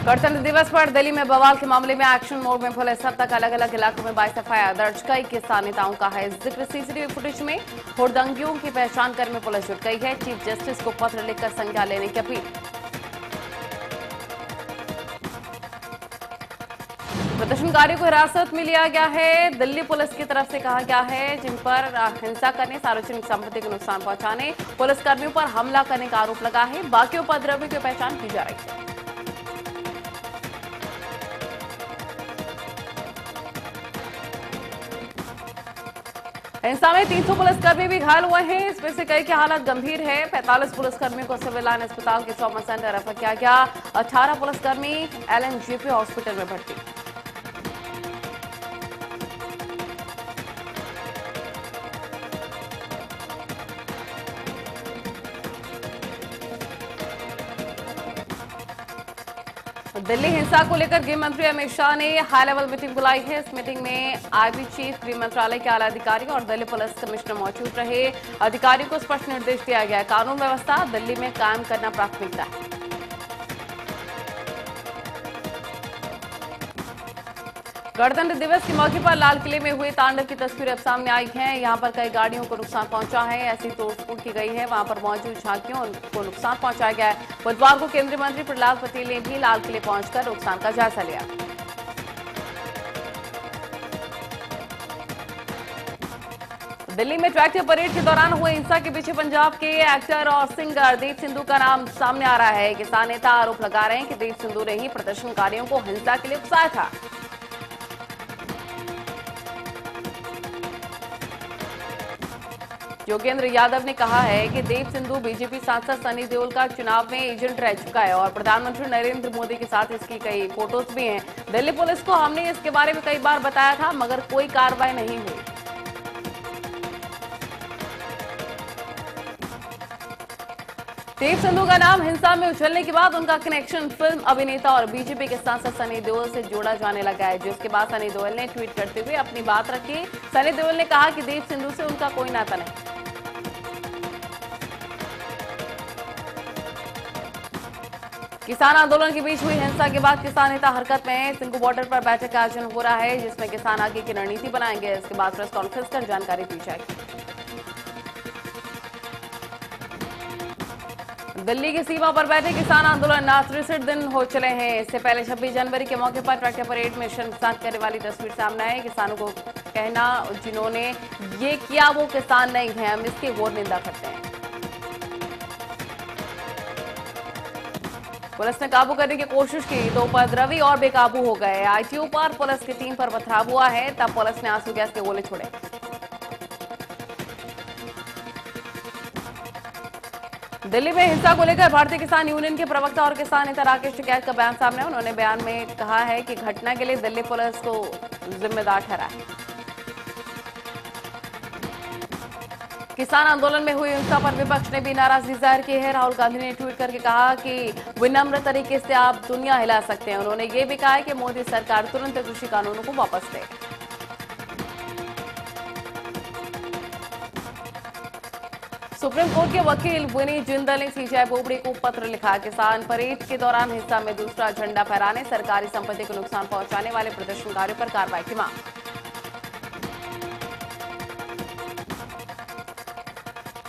गणतंत्र दिवस पर दिल्ली में बवाल के मामले में एक्शन मोड में पुलिस। अब तक अलग अलग इलाकों में 22 एफआईआर दर्ज। कई किसान नेताओं का है जिक्र सीसीटीवी फुटेज में। हुड़दंगियों की पहचान करने में पुलिस जुट गई है। चीफ जस्टिस को पत्र लिखकर संज्ञान लेने की अपील। प्रदर्शनकारियों को हिरासत में लिया गया है। दिल्ली पुलिस की तरफ से कहा गया है जिन पर हिंसा करने, सार्वजनिक संपत्ति को नुकसान पहुंचाने, पुलिसकर्मियों पर हमला करने का आरोप लगा है। बाकी उपद्रवियों की पहचान की जा रही है। हिंसा में 300 पुलिसकर्मी भी घायल हुए हैं। इसमें से कई की हालत गंभीर है। 45 पुलिसकर्मियों को सिविल लाइन अस्पताल के ट्रॉमा सेंटर रेफर किया गया। 18 पुलिसकर्मी एलएनजेपी हॉस्पिटल में भर्ती। दिल्ली हिंसा को लेकर गृह मंत्री अमित शाह ने हाई लेवल मीटिंग बुलाई है। इस मीटिंग में आईबी चीफ, गृह मंत्रालय के आला अधिकारी और दिल्ली पुलिस कमिश्नर मौजूद रहे। अधिकारियों को स्पष्ट निर्देश दिया गया है। कानून व्यवस्था दिल्ली में कायम करना प्राथमिकता है। गणतंत्र दिवस के मौके पर लाल किले में हुए तांडव की तस्वीरें अब सामने आई हैं। यहां पर कई गाड़ियों को नुकसान पहुंचा है। ऐसी तोड़फोड़ की गई है। वहां पर मौजूद झांकियों को नुकसान पहुंचाया गया है। बुधवार को केंद्रीय मंत्री प्रहलाद पटेल ने भी लाल किले पहुंचकर नुकसान का जायजा लिया। दिल्ली में ट्रैक्टर परेड के दौरान हुए हिंसा के पीछे पंजाब के एक्टर और सिंगर दीप सिंधु का नाम सामने आ रहा है। किसान नेता आरोप लगा रहे हैं कि दीप सिंधु ने ही प्रदर्शनकारियों को हिंसा के लिए उकसाया था। योगेंद्र यादव ने कहा है कि दीप सिंधु बीजेपी सांसद सनी देओल का चुनाव में एजेंट रह चुका है और प्रधानमंत्री नरेंद्र मोदी के साथ इसकी कई फोटोज भी हैं। दिल्ली पुलिस को हमने इसके बारे में कई बार बताया था मगर कोई कार्रवाई नहीं हुई। दीप सिंधु का नाम हिंसा में उछलने के बाद उनका कनेक्शन फिल्म अभिनेता और बीजेपी के सांसद सनी देओल से जोड़ा जाने लगा है, जिसके बाद सनी देओल ने ट्वीट करते हुए अपनी बात रखी। सनी देओल ने कहा कि दीप सिंधु से उनका कोई नाता नहीं। किसान आंदोलन के बीच हुई हिंसा के बाद किसान नेता हरकत में हैं। सिंघू बॉर्डर पर बैठक का आयोजन हो रहा है जिसमें किसान आगे की रणनीति बनाएंगे। इसके बाद प्रेस कॉन्फ्रेंस कर जानकारी दी जाएगी। दिल्ली की सीमा पर बैठे किसान आंदोलन आज 63 दिन हो चले हैं। इससे पहले 26 जनवरी के मौके पर ट्रैक्टर परेड में शर्मसार करने वाली तस्वीर सामने आई। किसानों को कहना जिन्होंने ये किया वो किसान नहीं है, हम इसकी घोर निंदा करते हैं। पुलिस ने काबू करने की कोशिश की तो उपद्रवी और बेकाबू हो गए। आईटीओ पर पुलिस की टीम पर पथराव हुआ है, तब पुलिस ने आंसू गैस के गोले छोड़े। दिल्ली में हिंसा को लेकर भारतीय किसान यूनियन के प्रवक्ता और किसान नेता राकेश टिकैत का बयान सामने है। उन्होंने बयान में कहा है कि घटना के लिए दिल्ली पुलिस को जिम्मेदार ठहराया। किसान आंदोलन में हुई हिंसा पर विपक्ष ने भी नाराजगी जाहिर की है। राहुल गांधी ने ट्वीट करके कहा कि विनम्र तरीके से आप दुनिया हिला सकते हैं। उन्होंने ये भी कहा है कि मोदी सरकार तुरंत कृषि कानूनों को वापस ले। सुप्रीम कोर्ट के वकील विनीत जिंदल ने सीजेआई बोबडे को पत्र लिखा। किसान परेड के दौरान हिंसा में दूसरा झंडा फहराने, सरकारी संपत्ति को नुकसान पहुंचाने वाले प्रदर्शनकारियों पर कार्रवाई की मांग।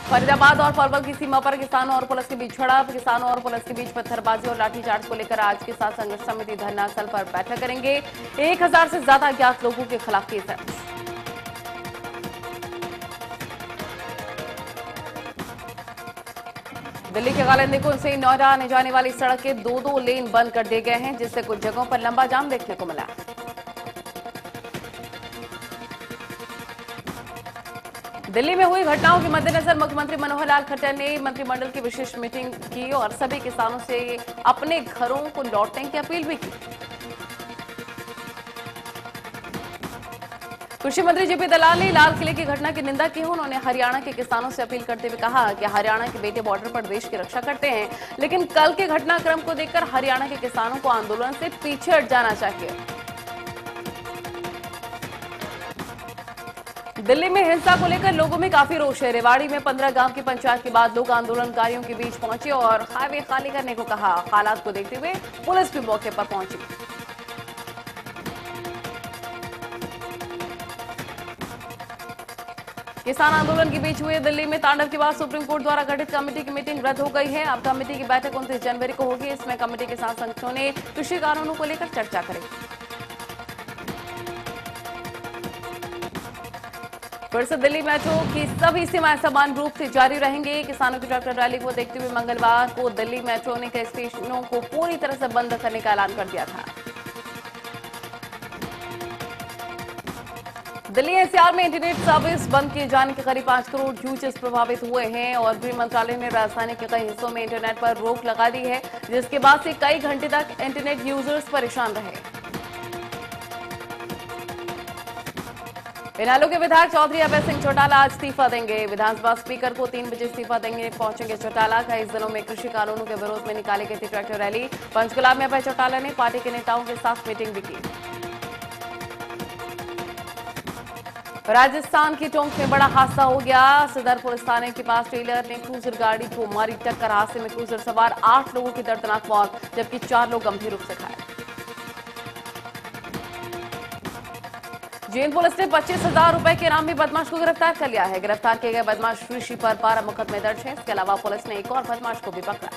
फरीदाबाद और पलवल की सीमा पर किसानों और पुलिस के बीच झड़प। किसानों और पुलिस के बीच पत्थरबाजी और लाठीचार्ज को लेकर आज किसान संघर्ष समिति धरना स्थल पर बैठक करेंगे। 1000 से ज्यादा अज्ञात लोगों के खिलाफ केस है। दिल्ली के गालिंदी कुंज से नोएडा आने जाने वाली सड़क के 2 लेन बंद कर दिए गए हैं, जिससे कुछ जगहों पर लंबा जाम देखने को मिला। दिल्ली में हुई घटनाओं के मद्देनजर मुख्यमंत्री मनोहर लाल खट्टर ने मंत्रिमंडल की विशेष मीटिंग की और सभी किसानों से अपने घरों को लौटने की अपील भी की। कृषि मंत्री जेपी दलाल ने लाल किले की घटना की निंदा की है। उन्होंने हरियाणा के किसानों से अपील करते हुए कहा कि हरियाणा के बेटे बॉर्डर पर देश की रक्षा करते हैं, लेकिन कल के घटनाक्रम को देखकर हरियाणा के किसानों को आंदोलन से पीछे हट जाना चाहिए। दिल्ली में हिंसा को लेकर लोगों में काफी रोष है। रेवाड़ी में 15 गांव की पंचायत के बाद लोग आंदोलनकारियों के बीच पहुंचे और हाईवे खाली करने को कहा। हालात को देखते हुए पुलिस भी मौके पर पहुंची। किसान आंदोलन के बीच हुए दिल्ली में तांडव के बाद सुप्रीम कोर्ट द्वारा गठित कमेटी की मीटिंग रद्द हो गई है। अब कमेटी की बैठक 29 जनवरी को होगी। इसमें कमेटी के साथ संगठनों ने कृषि कानूनों को लेकर चर्चा करेगी। फिर से दिल्ली मेट्रो की सभी सेवाएं समान रूप से जारी रहेंगी। किसानों की ट्रैक्टर रैली को देखते हुए मंगलवार को दिल्ली मेट्रो ने कई स्टेशनों को पूरी तरह से बंद करने का ऐलान कर दिया था। दिल्ली एनसीआर में इंटरनेट सर्विस बंद किए जाने के करीब 5 करोड़ यूजर्स प्रभावित हुए हैं और गृह मंत्रालय ने राजधानी के कई हिस्सों में इंटरनेट पर रोक लगा दी है, जिसके बाद से कई घंटे तक इंटरनेट यूजर्स परेशान रहे। इनेलो के विधायक चौधरी अभय सिंह चौटाला आज इस्तीफा देंगे। विधानसभा स्पीकर को 3 बजे इस्तीफा देंगे पहुंचेंगे चौटाला। कई जिलों में कृषि कानूनों के विरोध में निकाली गई थी ट्रैक्टर रैली। पंचकुला में अभय चौटाला ने पार्टी के नेताओं के साथ मीटिंग भी की। राजस्थान की टोंक में बड़ा हादसा हो गया। सदर पुलिस थाने के पास ट्रेलर ने क्रूजर गाड़ी को मारी टक्कर। हादसे में क्रूजर सवार 8 लोगों की दर्दनाक मौत, जबकि 4 लोग गंभीर रूप से घायल। जींद पुलिस ने 25,000 रुपए के इनामी बदमाश को गिरफ्तार कर लिया है। गिरफ्तार किए गए बदमाश ऋषि पर 12 मुकदमे दर्ज है। इसके अलावा पुलिस ने एक और बदमाश को भी पकड़ा।